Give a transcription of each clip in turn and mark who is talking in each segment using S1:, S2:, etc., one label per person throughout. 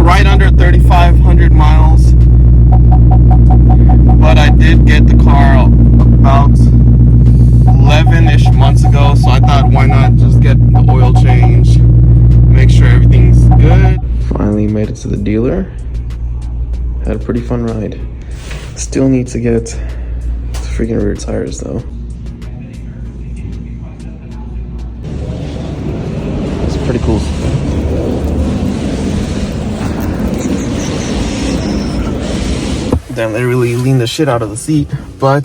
S1: right under 3,500 miles. But I did get the car about 11-ish months ago, so I thought, why not just get the oil change, make sure everything's good. Finally made it to the dealer. Had a pretty fun ride. Still need to get the freaking rear tires though. It's pretty cool. Damn, they really leaned the shit out of the seat, but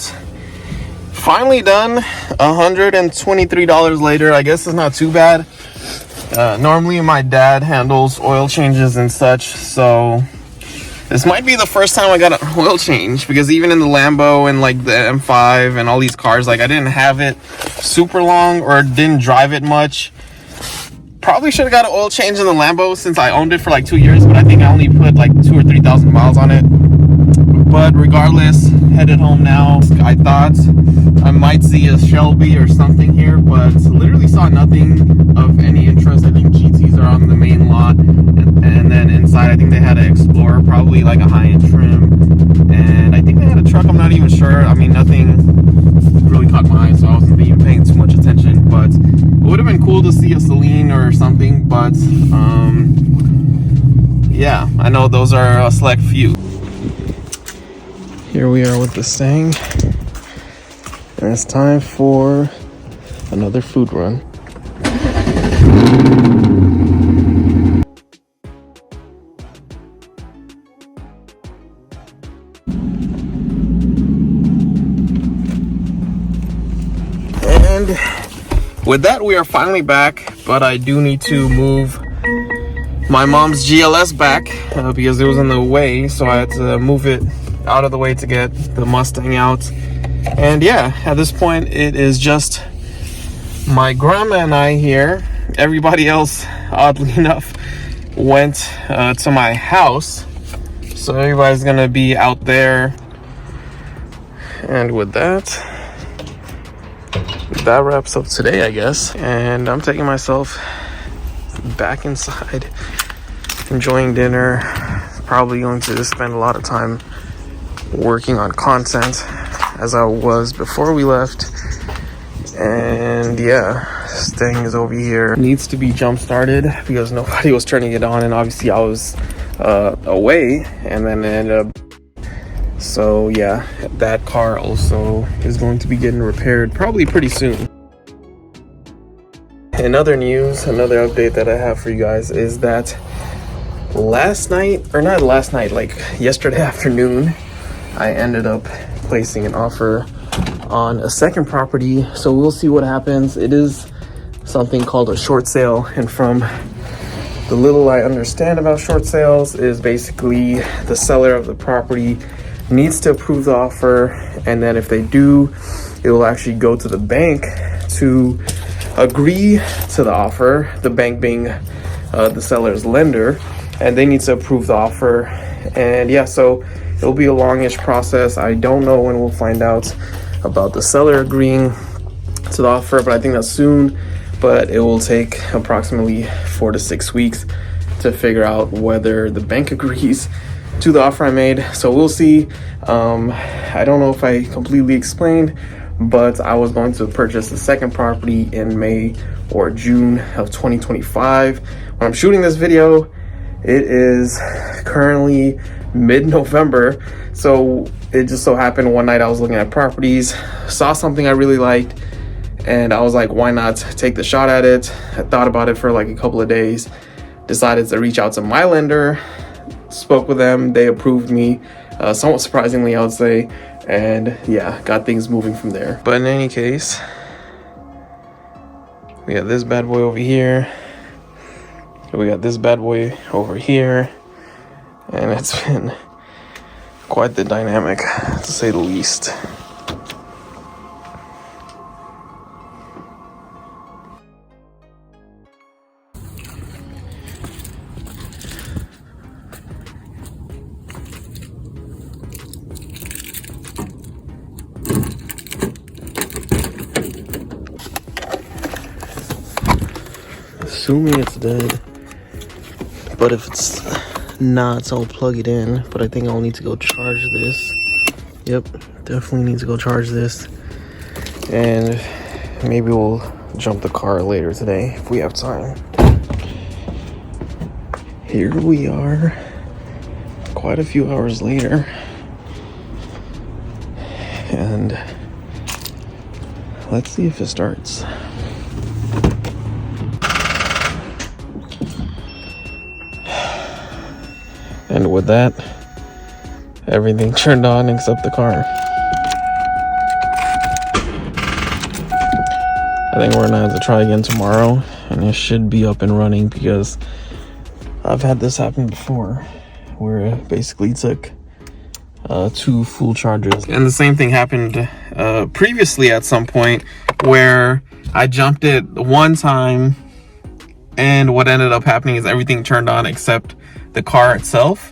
S1: finally done. $123 later. I guess it's not too bad. Normally my dad handles oil changes and such, so this might be the first time I got an oil change, because even in the Lambo and like the M5 and all these cars, like I didn't have it super long or didn't drive it much. Probably should have got an oil change in the Lambo since I owned it for like 2 years, but I think I only put like 2,000 or 3,000 miles on it. But regardless, headed home now. I thought I might see a Shelby or something here, but literally saw nothing of any interest. I think GTs are on the main lot, and then inside I think they had an Explorer, probably like a high-end trim, and I think they had a truck. I'm not even sure. I mean, nothing really caught my eye, so I wasn't even paying too much attention. But it would have been cool to see a Celine or something. But yeah, I know those are a select few. Here we are with the Mustang, and it's time for another food run. And with that, we are finally back, but I do need to move my mom's GLS back because it was in the way, so I had to move it out of the way to get the Mustang out. And yeah, at this point it is just my grandma and I here. Everybody else, oddly enough, went to my house, so everybody's gonna be out there. And with that wraps up today, I guess. And I'm taking myself back inside, enjoying dinner. Probably going to spend a lot of time working on content as I was before we left. And yeah, this thing is over here. It needs to be jump started because nobody was turning it on, and obviously I was away, and then it ended up. So yeah, that car also is going to be getting repaired probably pretty soon. In other news, another update that I have for you guys is that like yesterday afternoon, I ended up placing an offer on a second property, so we'll see what happens. It is something called a short sale, and from the little I understand about short sales is basically the seller of the property needs to approve the offer, and then if they do, it will actually go to the bank to agree to the offer, the bank being the seller's lender, and they need to approve the offer. And yeah, so it'll be a longish process. I don't know when we'll find out about the seller agreeing to the offer, but I think that's soon. But it will take approximately 4 to 6 weeks to figure out whether the bank agrees to the offer I made. So we'll see. I don't know if I completely explained, but I was going to purchase the second property in May or June of 2025. When I'm shooting this video, it is currently mid-November, so it just so happened one night I was looking at properties, saw something I really liked, and I was like, why not take the shot at it? I thought about it for like a couple of days, decided to reach out to my lender, spoke with them, they approved me, somewhat surprisingly I would say, and yeah, got things moving from there. But in any case, we got this bad boy over here, we got this bad boy over here, and it's been quite the dynamic, to say the least. Assuming it's dead, but if it's not, so I'll plug it in, but I think I'll need to go charge this. Yep, definitely need to go charge this. And maybe we'll jump the car later today if we have time. Here we are, quite a few hours later. And let's see if it starts. And with that, everything turned on except the car. I think we're gonna have to try again tomorrow, and it should be up and running, because I've had this happen before where it basically took 2 full charges. And the same thing happened previously at some point, where I jumped it one time, and what ended up happening is everything turned on except the car itself.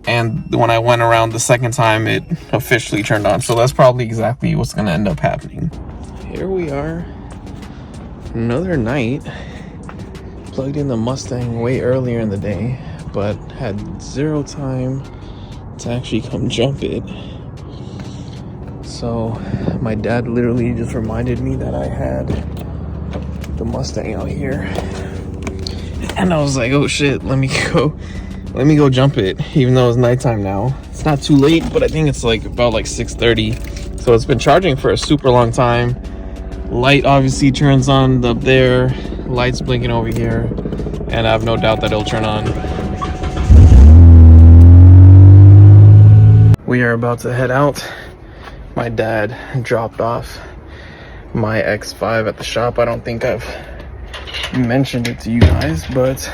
S1: And when I went around the second time, it officially turned on. So that's probably exactly what's gonna end up happening. Here we are, another night. Plugged in the Mustang way earlier in the day, but had 0 time to actually come jump it. So my dad literally just reminded me that I had the Mustang out here, and I was like, oh shit, let me go jump it, even though it's nighttime now. It's not too late, but I think it's like about like 6:30. So it's been charging for a super long time. Light obviously turns on up there, lights blinking over here, and I have no doubt that it'll turn on. We are about to head out. My dad dropped off my X5 at the shop. I don't think I've mentioned it to you guys, but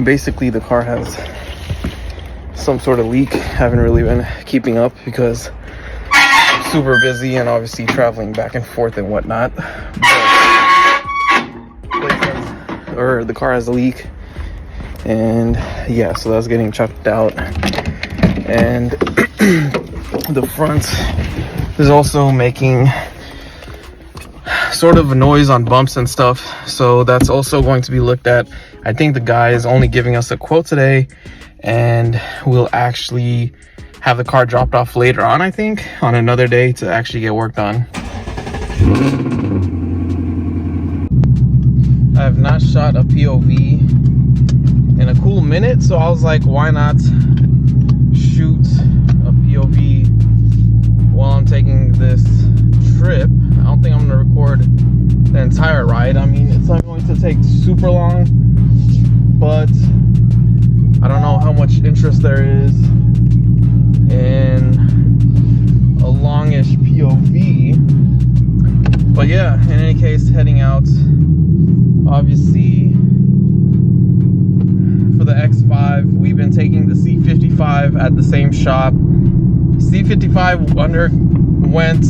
S1: basically the car has some sort of leak. Haven't really been keeping up because I'm super busy and obviously traveling back and forth and whatnot. But the car has a leak, and yeah, so that's getting checked out. And the front is also making sort of a noise on bumps and stuff, so that's also going to be looked at. I think the guy is only giving us a quote today, and we'll actually have the car dropped off later on, I think, on another day to actually get work done. I have not shot a POV in a cool minute, so I was like, why not shoot a POV while I'm taking this trip. I don't think I'm gonna record the entire ride. I mean, it's not going to take super long, but I don't know how much interest there is in a longish POV. But yeah, in any case, heading out. Obviously, for the X5, we've been taking the C55 at the same shop. C55 underwent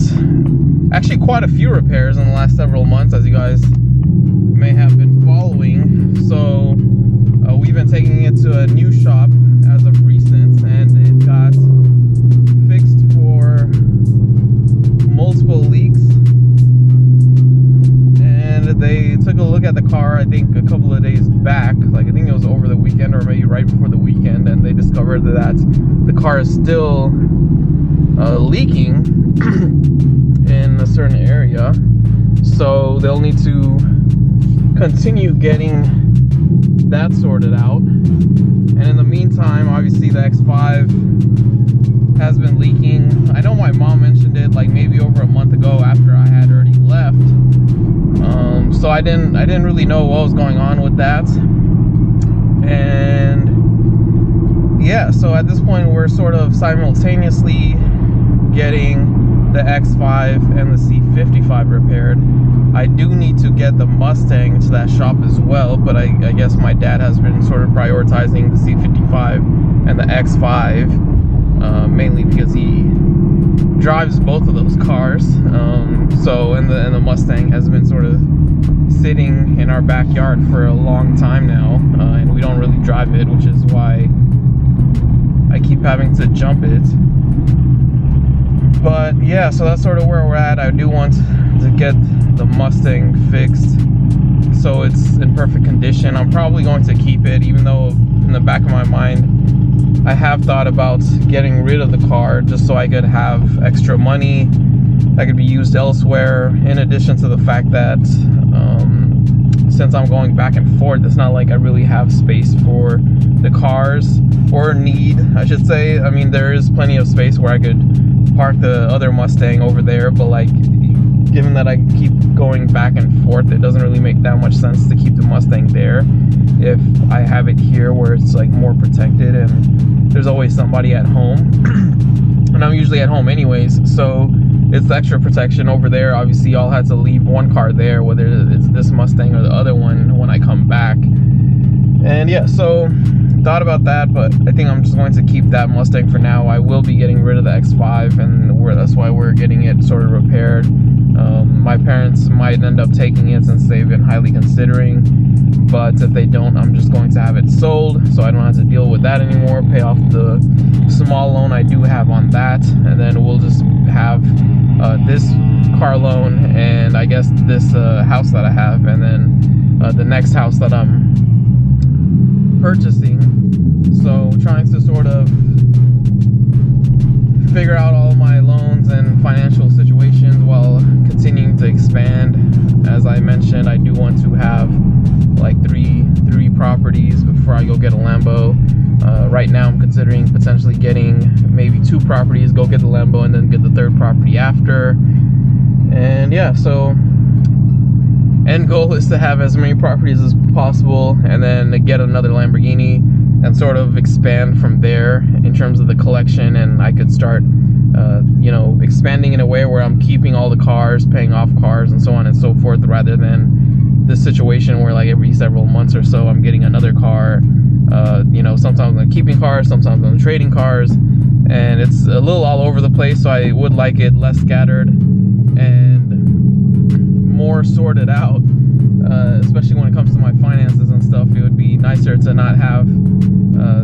S1: actually quite a few repairs in the last several months, as you guys may have been following. So we've been taking it to a new shop as of recent, and it got fixed for multiple leaks. And they took a look at the car, I think a couple of days back, like I think it was over the weekend or maybe right before the weekend, and they discovered that the car is still leaking in a certain area. So they'll need to continue getting that sorted out. And in the meantime, obviously the X5 has been leaking. I know my mom mentioned it like maybe over a month ago after I had already left. So I didn't really know what was going on with that. And yeah, so at this point we're sort of simultaneously getting the X5 and the C55 repaired. I do need to get the Mustang to that shop as well, but I guess my dad has been sort of prioritizing the C55 and the X5, mainly because he drives both of those cars. So and the Mustang has been sort of sitting in our backyard for a long time now, and we don't really drive it, which is why I keep having to jump it. But yeah, so that's sort of where we're at. I do want to get the Mustang fixed so it's in perfect condition. I'm probably going to keep it, even though in the back of my mind, I have thought about getting rid of the car just so I could have extra money that could be used elsewhere, in addition to the fact that since I'm going back and forth, it's not like I really have space for the cars, or need, I should say. I mean, there is plenty of space where I could park the other Mustang over there, but like, given that I keep going back and forth, it doesn't really make that much sense to keep the Mustang there if I have it here where it's like more protected and there's always somebody at home. And I'm usually at home anyways, so it's the extra protection over there. Obviously, I'll have to leave one car there, whether it's this Mustang or the other one, when I come back. And yeah, so thought about that, but I think I'm just going to keep that Mustang for now. I will be getting rid of the X5, and that's why we're getting it sort of repaired. My parents might end up taking it since they've been highly considering, but if they don't, I'm just going to have it sold so I don't have to deal with that anymore, pay off the small loan I do have on that, and then we'll just have this car loan, and I guess this house that I have, and then the next house that I'm purchasing. So trying to sort of figure out all my loans and financial situations while continuing to expand. As I mentioned, I do want to have like three properties before I go get a Lambo. Right now I'm considering potentially getting maybe 2 properties, go get the Lambo, and then get the 3rd property after. And yeah, so end goal is to have as many properties as possible, and then get another Lamborghini and sort of expand from there in terms of the collection. And I could start you know, expanding in a way where I'm keeping all the cars, paying off cars, and so on and so forth, rather than this situation where like every several months or so I'm getting another car. You know, sometimes I'm keeping cars, sometimes I'm trading cars, and it's a little all over the place. So I would like it less scattered and more sorted out, especially when it comes to my finances and stuff. It would be nicer to not have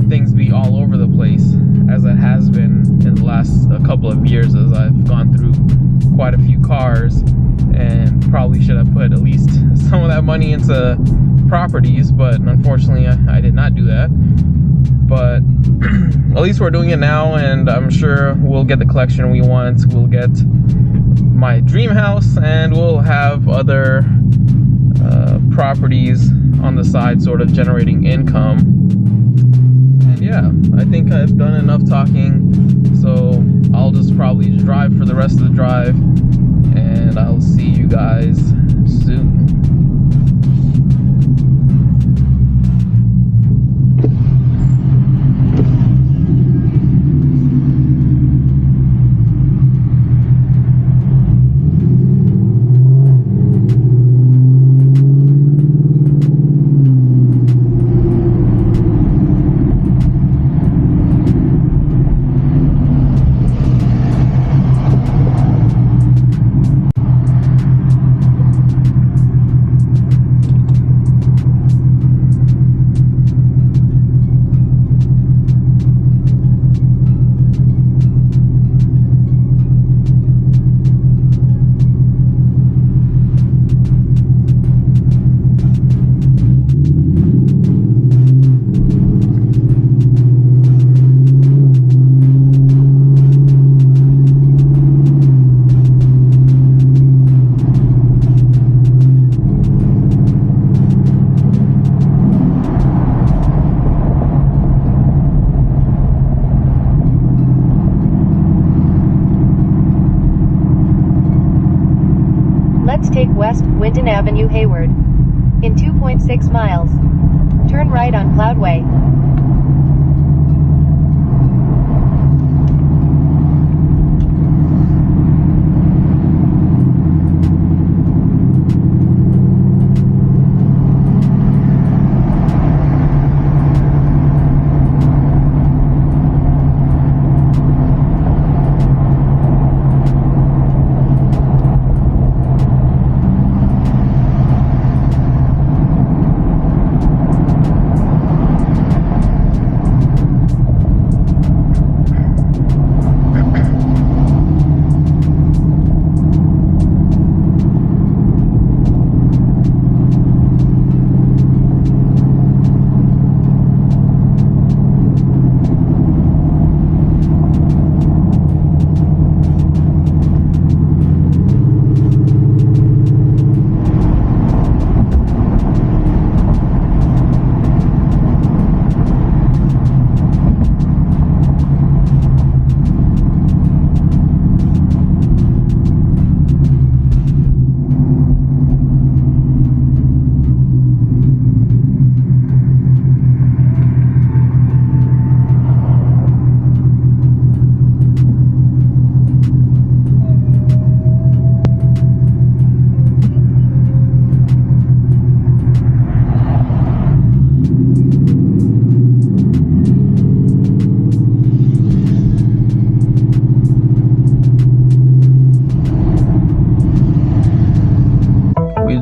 S1: things be all over the place, as it has been in the last couple of years, as I've gone through quite a few cars, and probably should have put at least some of that money into properties, but unfortunately I did not do that. But at least we're doing it now, and I'm sure we'll get the collection we want. We'll get my dream house, and we'll have other properties on the side sort of generating income. And yeah, I think I've done enough talking, so I'll just probably drive for the rest of the drive, and I'll see you guys soon.
S2: Let's take West Winton Avenue Hayward. In 2.6 miles. Turn right on Cloudway.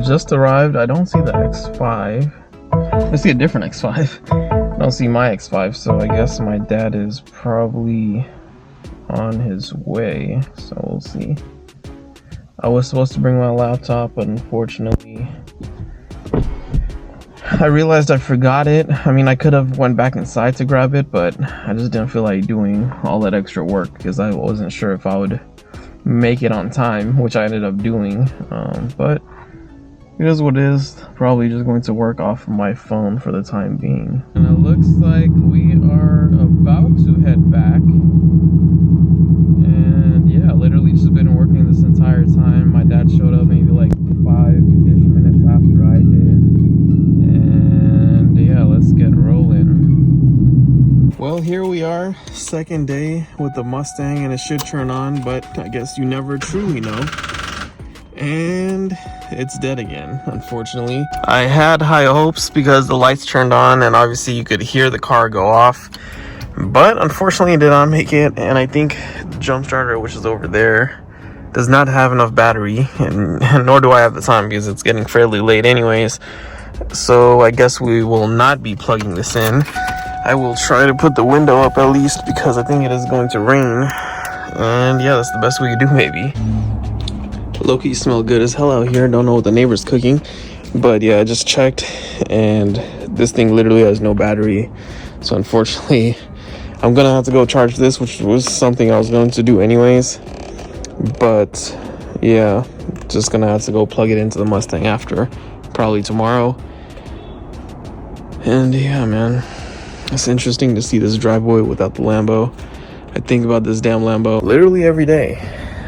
S1: just arrived. I don't see the X5. I see a different X5. I don't see my X5, so I guess my dad is probably on his way. So we'll see. I was supposed to bring my laptop, but unfortunately I realized I forgot it. I mean, I could have went back inside to grab it, but I just didn't feel like doing all that extra work because I wasn't sure if I would make it on time, which I ended up doing. But it is what it is. Probably just going to work off of my phone for the time being. And it looks like we are about to head back. And yeah, literally just been working this entire time. My dad showed up maybe like 5-ish minutes after I did. And yeah, let's get rolling. Well, here we are, second day with the Mustang, and it should turn on, but I guess you never truly know. And it's dead again, unfortunately. I had high hopes because the lights turned on and obviously you could hear the car go off, but unfortunately it did not make it. And I think the jump starter, which is over there, does not have enough battery, and nor do I have the time because it's getting fairly late anyways. So I guess we will not be plugging this in. I will try to put the window up at least because I think it is going to rain, and yeah, that's the best we could do maybe. Low-key smell good as hell out here. Don't know what the neighbor's cooking, but yeah, I just checked and this thing literally has no battery. So unfortunately I'm gonna have to go charge this, which was something I was going to do anyways. But yeah, just gonna have to go plug it into the Mustang after, probably tomorrow. And yeah, man, it's interesting to see this driveway without the Lambo. I think about this damn Lambo literally every day.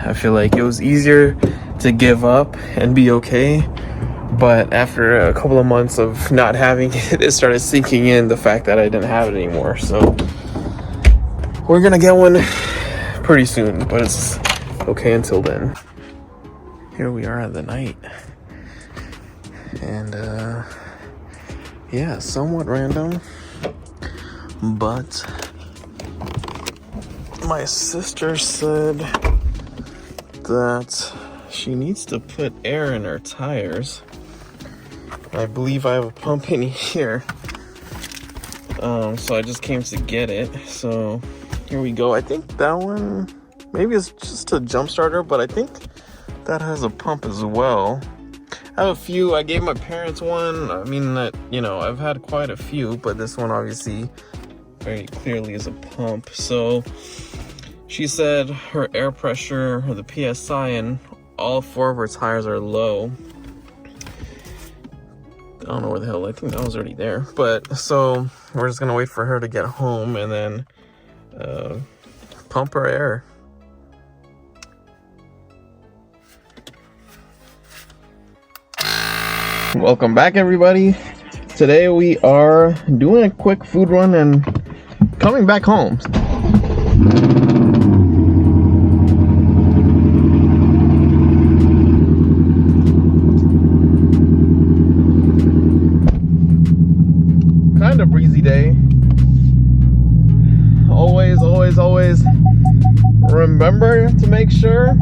S1: I feel like it was easier to give up and be okay, but after a couple of months of not having it, it started sinking in the fact that I didn't have it anymore. So we're gonna get one pretty soon, but it's okay until then. Here we are at the night, and yeah, somewhat random, but my sister said that she needs to put air in her tires. I believe I have a pump in here, so I just came to get it. So here we go. I think that one, maybe it's just a jump starter, but I think that has a pump as well. I have a few. I gave my parents one. I mean, you know, I've had quite a few, but this one obviously very clearly is a pump. So she said her air pressure, or the PSI, in all 4 of her tires are low. I don't know where the hell, I think that was already there. But so we're just gonna wait for her to get home and then pump her air. Welcome back, everybody. Today we are doing a quick food run and coming back home. Kind of breezy day. Always remember to make sure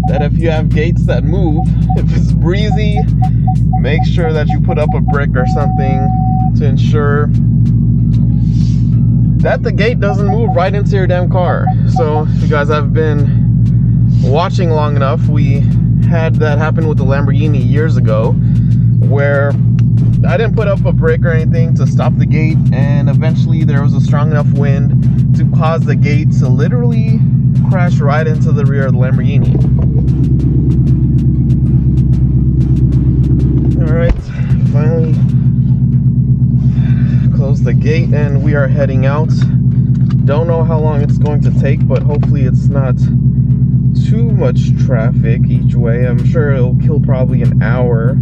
S1: that if you have gates that move, if it's breezy, make sure that you put up a brick or something to ensure that the gate doesn't move right into your damn car. So if you guys have been watching long enough, we had that happen with the Lamborghini years ago, where I didn't put up a brick or anything to stop the gate, and eventually there was a strong enough wind to cause the gate to literally crash right into the rear of the Lamborghini. Alright, finally closed the gate and we are heading out. Don't know how long it's going to take, but hopefully it's not too much traffic each way. I'm sure it'll kill probably an hour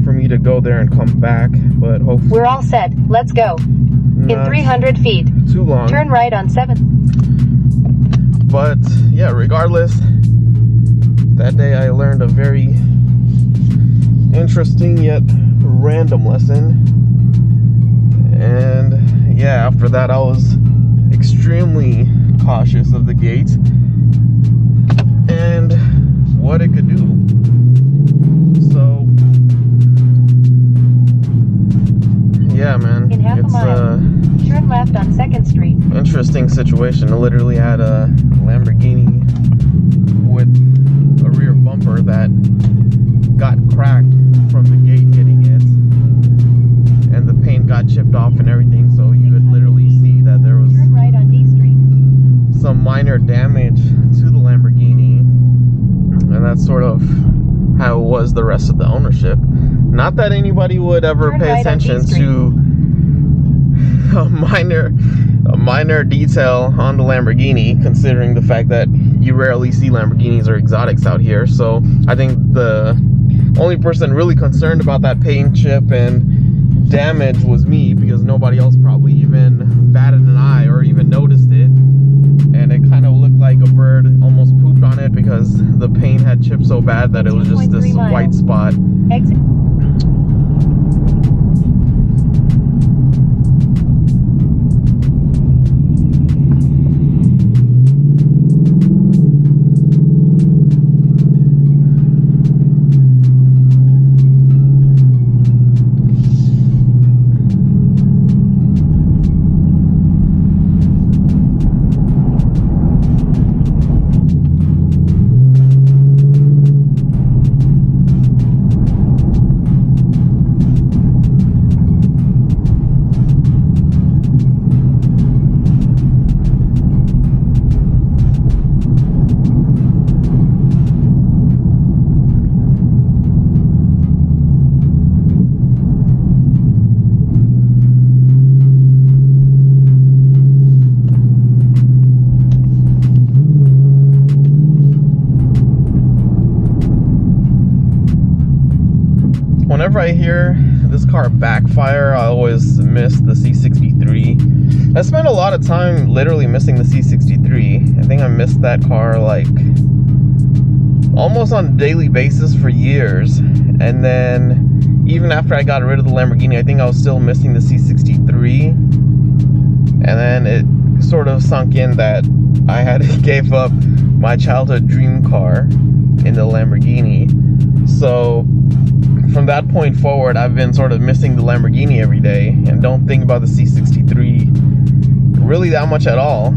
S1: for me to go there and come back, but hopefully
S2: we're all set. Let's go. In 300 feet.
S1: Too long.
S2: Turn right on 7th.
S1: But yeah, regardless, that day I learned a very interesting yet random lesson. And yeah, after that I was extremely cautious of the gate and what it could do. So interesting situation. I literally had a Lamborghini with a rear bumper that got cracked from the gate hitting it, and the paint got chipped off and everything, so you could literally see that there was
S2: Turn right on D Street.
S1: some minor damage to the Lamborghini, and that's sort of how it was the rest of the ownership. Not that anybody would ever pay attention to a minor detail on the Lamborghini, considering the fact that you rarely see Lamborghinis or exotics out here. So I think the only person really concerned about that paint chip and damage was me, because nobody else probably even batted an eye or even noticed it. And it kind of looked like a bird almost pooped on it, because the paint had chipped so bad that it was just this white spot.
S2: Exit.
S1: Whenever I hear this car backfire, I always miss the C63. I spent a lot of time literally missing the C63. I think I missed that car like almost on a daily basis for years. And then even after I got rid of the Lamborghini, I think I was still missing the C63. And then it sort of sunk in that I had gave up my childhood dream car in the Lamborghini. So from that point forward, I've been sort of missing the Lamborghini every day and don't think about the C63 really that much at all.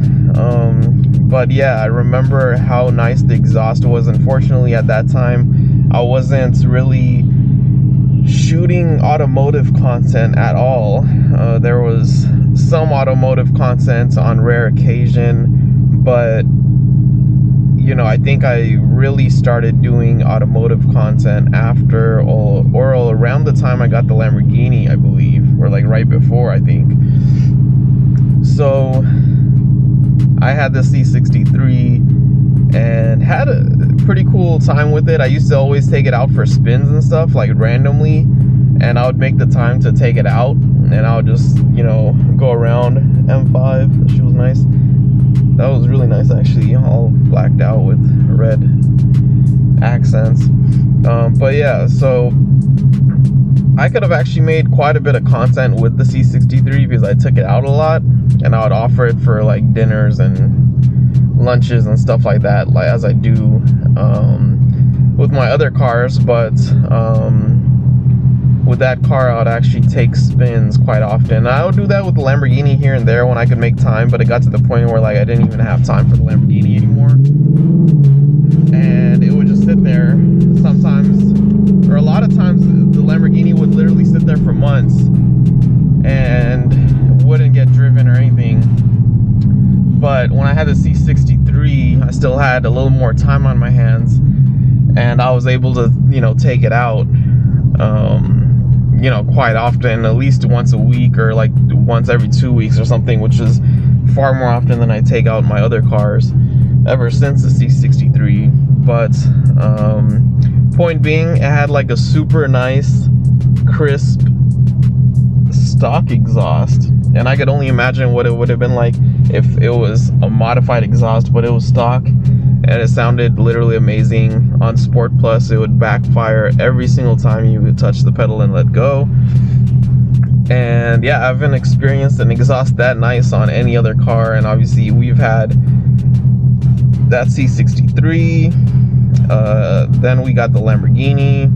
S1: But yeah, I remember how nice the exhaust was. Unfortunately, at that time, I wasn't really shooting automotive content at all. There was some automotive content on rare occasion, but you know, I think I really started doing automotive content after or around the time I got the Lamborghini, I believe, or like right before, I think. So I had the C63 and had a pretty cool time with it. I used to always take it out for spins and stuff, like randomly, and I would make the time to take it out, and I would just, you know, go around. M5, she was nice. That was really nice, actually, all blacked out with red accents. But yeah, so I could have actually made quite a bit of content with the C63 because I took it out a lot, and I would offer it for like dinners and lunches and stuff like that, like as I do with my other cars. But with that car, I would actually take spins quite often. I would do that with the Lamborghini here and there when I could make time, but it got to the point where like I didn't even have time for the Lamborghini anymore, and it would just sit there sometimes, or a lot of times the Lamborghini would literally sit there for months and wouldn't get driven or anything. But when I had the C63, I still had a little more time on my hands, and I was able to, you know, take it out you know, quite often, at least once a week or like once every 2 weeks or something, which is far more often than I take out my other cars ever since the C63. But point being, it had like a super nice crisp stock exhaust, and I could only imagine what it would have been like if it was a modified exhaust, but it was stock, and it sounded literally amazing. On Sport Plus, it would backfire every single time you would touch the pedal and let go. And yeah, I haven't experienced an exhaust that nice on any other car. And obviously we've had that C63, then we got the Lamborghini,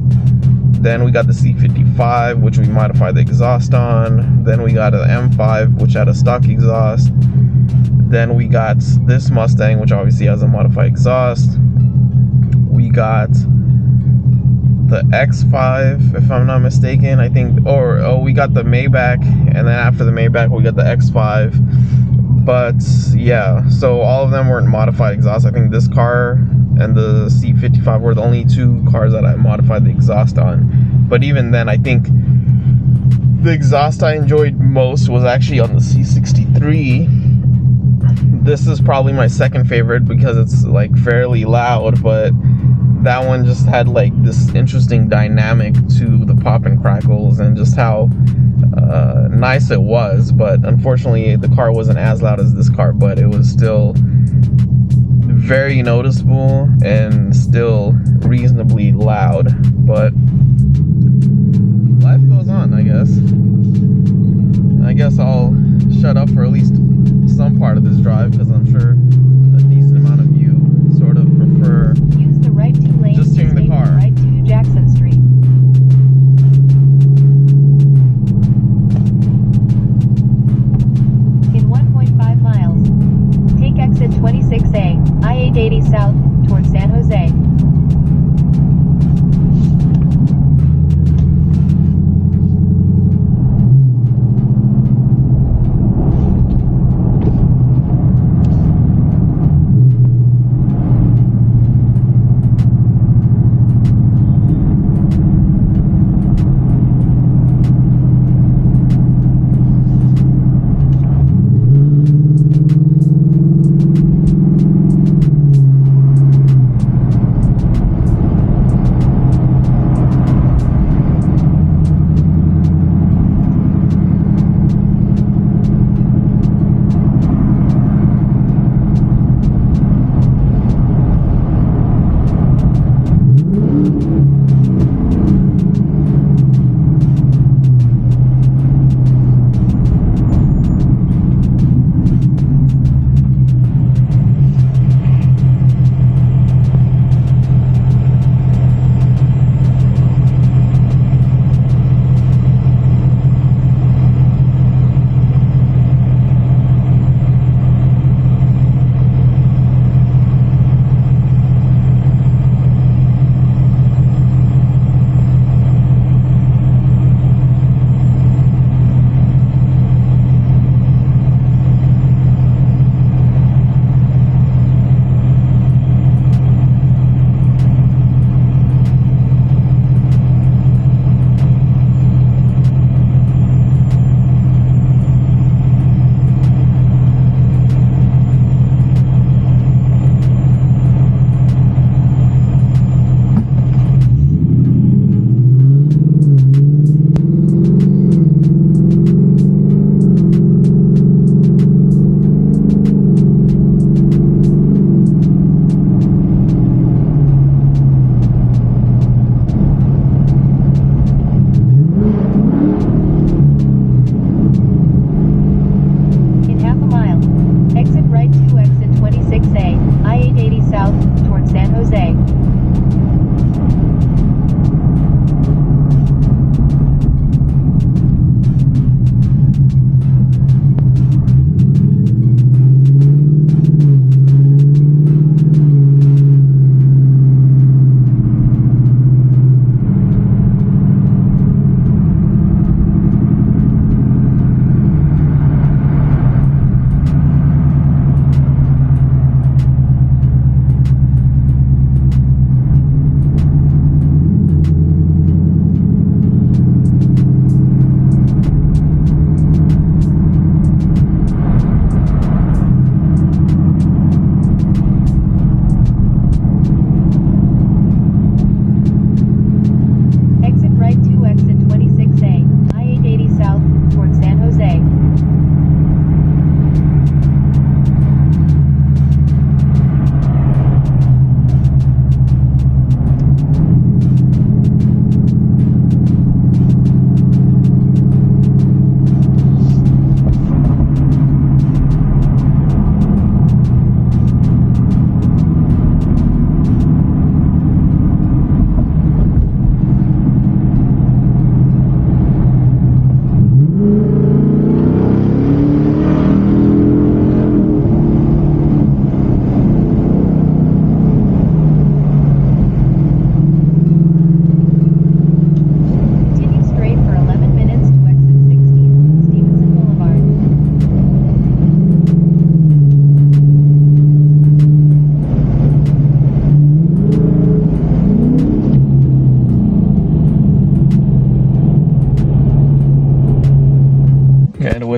S1: then we got the C55, which we modified the exhaust on, then we got an M5, which had a stock exhaust, Then we got this Mustang, which obviously has a modified exhaust. We got the X5, if I'm not mistaken, I think, or we got the Maybach, and then after the Maybach we got the X5. But yeah, so all of them weren't modified exhaust. I think this car and the C55 were the only two cars that I modified the exhaust on. But even then, I think the exhaust I enjoyed most was actually on the C63. This is probably my second favorite because it's like fairly loud, but that one just had like this interesting dynamic to the pop and crackles and just how nice it was. But unfortunately the car wasn't as loud as this car, but it was still very noticeable and still reasonably loud. But life goes on, I guess I'll shut up for at least some part of this drive, because I'm sure a decent amount of you sort of prefer
S2: use the right 2 lanes
S1: just hearing the car.
S2: right to Jackson Street. In 1.5 miles, take exit 26A, I-880 south, towards San Jose.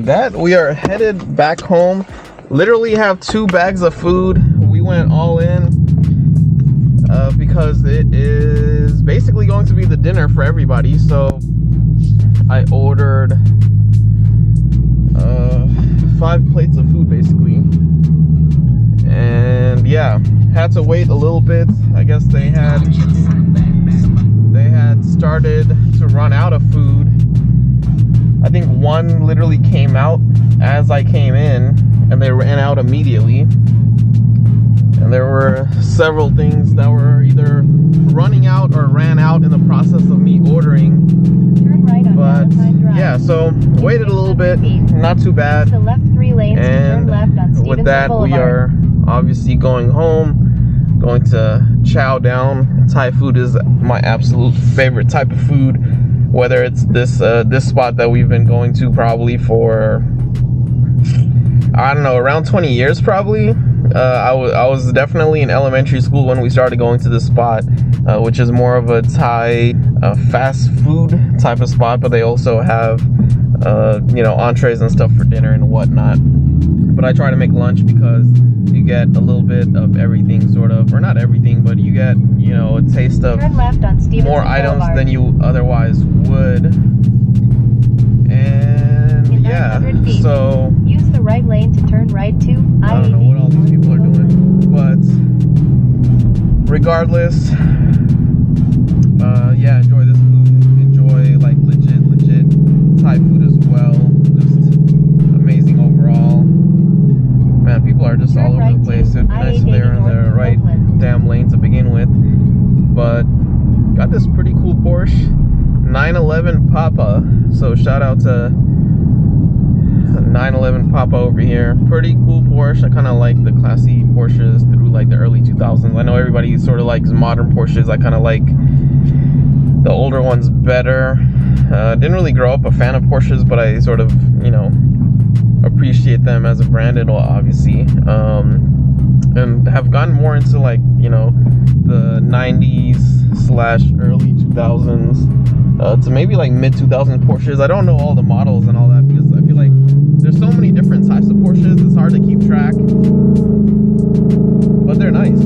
S1: with that, we are headed back home. Literally have 2 bags of food. We went all in because it is basically going to be the dinner for everybody. So I ordered 5 plates of food basically. And yeah, had to wait a little bit. I guess they had started to run out of food. I think one literally came out as I came in, and they ran out immediately. And there were several things that were either running out or ran out in the process of me ordering.
S2: Turn right on Valentine Drive.
S1: Yeah, so waited a little bit, not too bad.
S2: Use the left 3 lanes to turn left on Stevenson
S1: with that,
S2: Boulevard.
S1: we are obviously going home, going to chow down. Thai food is my absolute favorite type of food. Whether it's this spot that we've been going to probably for, I don't know, around 20 years probably. I was definitely in elementary school when we started going to this spot, which is more of a Thai fast food type of spot, but they also have you know, entrees and stuff for dinner and whatnot. But I try to make lunch because you get a little bit of everything, sort of, or not everything, but you get, you know, a taste of
S2: Turn left on Stevenson
S1: more items
S2: Boulevard.
S1: than you otherwise would. And
S2: In
S1: yeah,
S2: 900 feet,
S1: so
S2: use the right lane to turn right to
S1: I don't know what all these people are doing, but regardless, yeah, enjoy this food, enjoy like legit Thai food as well. Just amazing overall. Man, people are just all over the place. It'd be nice if they were in the right damn lane to begin with. But got this pretty cool Porsche 911 Papa. So shout out to 911 Papa over here. Pretty cool Porsche. I kind of like the classy Porsches through like the early 2000s. I know everybody sort of likes modern Porsches. I kind of like the older ones better. Didn't really grow up a fan of Porsches, but I sort of, you know, appreciate them as a brand, and obviously and have gotten more into, like, you know, the 90s / early 2000s to maybe like mid 2000s Porsches. I don't know all the models and all that because I feel like there's so many different types of Porsches, it's hard to keep track, but they're nice.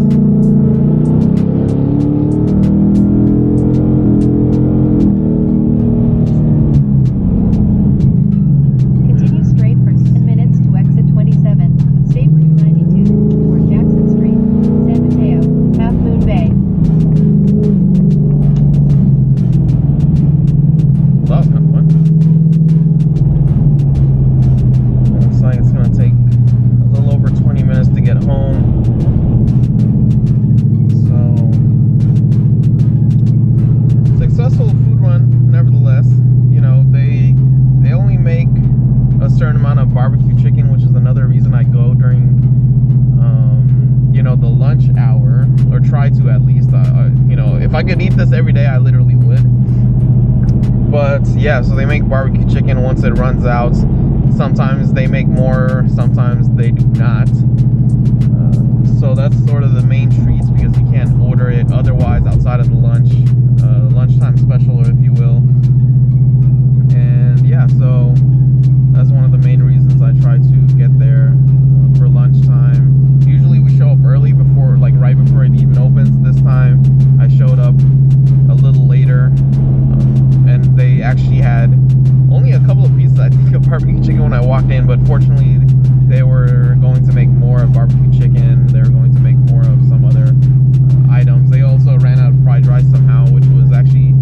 S1: If I could eat this every day, I literally would. But yeah, so they make barbecue chicken once it runs out. Sometimes they make more, sometimes they do not. So that's sort of the main treats because you can't order it otherwise outside of the lunchtime special, or if you will. And yeah, so that's one of the main reasons I try to get there for lunchtime. Usually we show up early, before, like right before it even opens. This time I showed up a little later, and they actually had only a couple of pieces, I think, of barbecue chicken when I walked in, but fortunately they were going to make more of barbecue chicken. They were going to make more of some other items. They also ran out of fried rice somehow, which was actually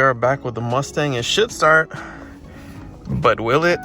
S1: are back with the Mustang. It should start, but will it?